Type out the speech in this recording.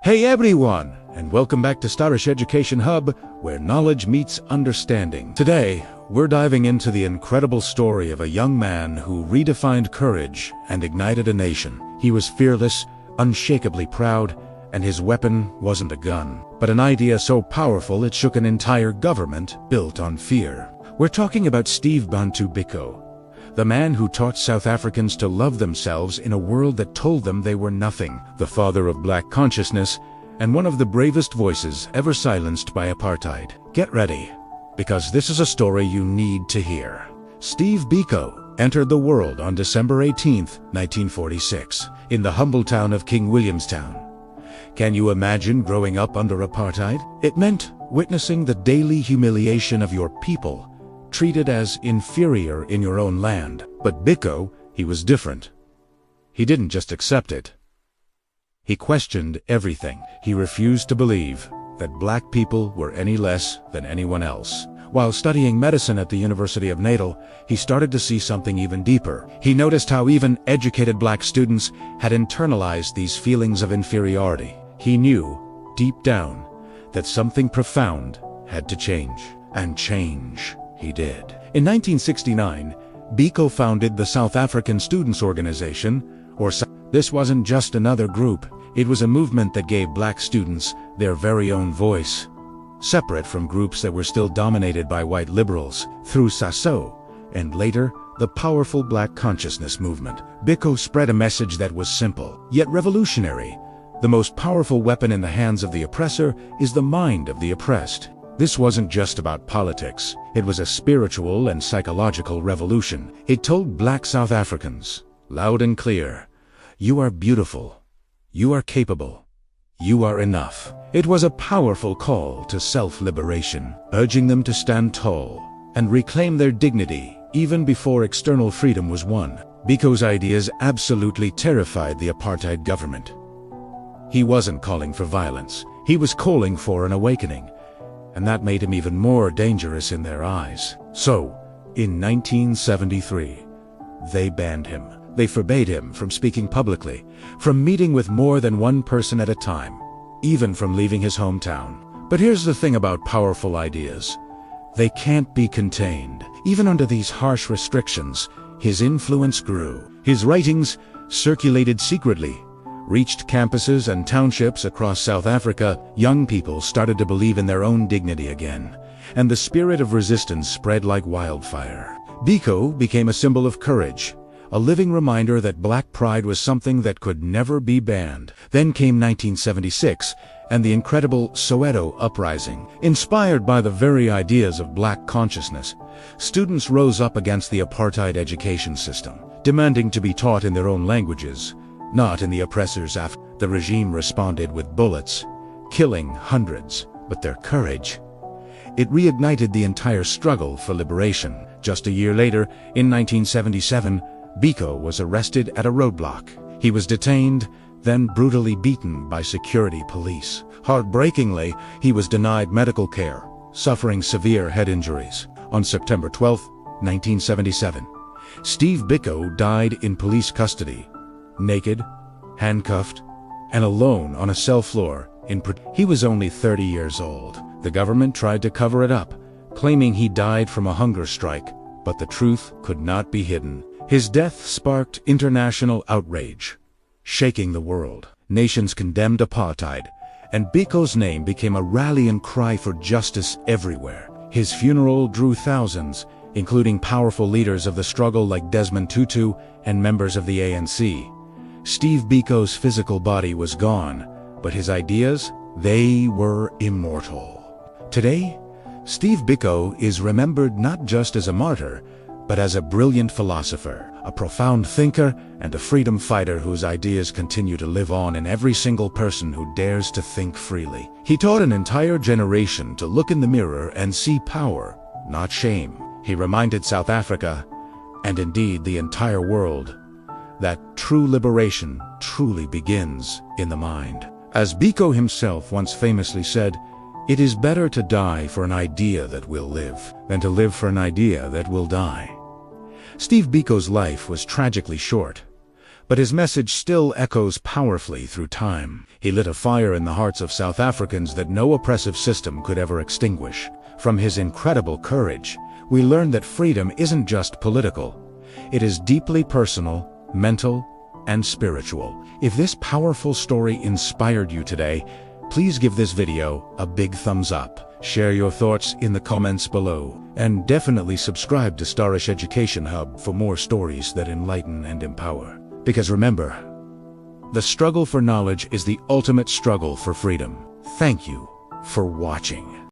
Hey everyone, and welcome back to Starish Education Hub, where knowledge meets understanding. Today, we're diving into the incredible story of a young man who redefined courage and ignited a nation. He was fearless, unshakably proud, and his weapon wasn't a gun, but an idea so powerful it shook an entire government built on fear. We're talking about Steve Bantu Biko, the man who taught South Africans to love themselves in a world that told them they were nothing, the father of black consciousness, and one of the bravest voices ever silenced by apartheid. Get ready, because this is a story you need to hear. Steve Biko entered the world on December 18, 1946, in the humble town of King Williamstown. Can you imagine growing up under apartheid? It meant witnessing the daily humiliation of your people, treated as inferior in your own land. But Biko, he was different. He didn't just accept it. He questioned everything. He refused to believe that black people were any less than anyone else. While studying medicine at the University of Natal, he started to see something even deeper. He noticed how even educated black students had internalized these feelings of inferiority. He knew, deep down, that something profound had to change. And change he did. In 1969, Biko founded the South African Students' Organization, or this wasn't just another group, it was a movement that gave black students their very own voice, separate from groups that were still dominated by white liberals. Through SASO, and later, the powerful Black Consciousness Movement, Biko spread a message that was simple, yet revolutionary. The most powerful weapon in the hands of the oppressor is the mind of the oppressed. This wasn't just about politics, it was a spiritual and psychological revolution. It told black South Africans, loud and clear, you are beautiful, you are capable, you are enough. It was a powerful call to self-liberation, urging them to stand tall and reclaim their dignity even before external freedom was won. Biko's ideas absolutely terrified the apartheid government. He wasn't calling for violence, he was calling for an awakening. And that made him even more dangerous in their eyes. So, in 1973, they banned him. They forbade him from speaking publicly, from meeting with more than one person at a time, even from leaving his hometown. But here's the thing about powerful ideas. They can't be contained. Even under these harsh restrictions, his influence grew. His writings, circulated secretly, reached campuses and townships across South Africa. Young people started to believe in their own dignity again, and the spirit of resistance spread like wildfire. Biko became a symbol of courage, a living reminder that black pride was something that could never be banned. Then came 1976, and the incredible Soweto uprising. Inspired by the very ideas of black consciousness, students rose up against the apartheid education system, demanding to be taught in their own languages, not in the oppressor's. The regime responded with bullets, killing hundreds, but their courage, it reignited the entire struggle for liberation. Just a year later, in 1977, Biko was arrested at a roadblock. He was detained, then brutally beaten by security police. Heartbreakingly, he was denied medical care, suffering severe head injuries. On September 12, 1977, Steve Biko died in police custody, naked, handcuffed, and alone on a cell floor. He was only 30 years old. The government tried to cover it up, claiming he died from a hunger strike, but the truth could not be hidden. His death sparked international outrage, shaking the world. Nations condemned apartheid, and Biko's name became a rallying cry for justice everywhere. His funeral drew thousands, including powerful leaders of the struggle like Desmond Tutu and members of the ANC. Steve Biko's physical body was gone, but his ideas, they were immortal. Today, Steve Biko is remembered not just as a martyr, but as a brilliant philosopher, a profound thinker, and a freedom fighter whose ideas continue to live on in every single person who dares to think freely. He taught an entire generation to look in the mirror and see power, not shame. He reminded South Africa, and indeed the entire world, that true liberation truly begins in the mind. As Biko himself once famously said, "It is better to die for an idea that will live than to live for an idea that will die." Steve Biko's life was tragically short, But his message still echoes powerfully through time. He lit a fire in the hearts of South Africans that no oppressive system could ever extinguish. From his incredible courage, we learn that freedom isn't just political. It is deeply personal, mental, and spiritual. If this powerful story inspired you today, please give this video a big thumbs up. Share your thoughts in the comments below, and definitely subscribe to Starish Education Hub for more stories that enlighten and empower. Because remember, the struggle for knowledge is the ultimate struggle for freedom. Thank you for watching.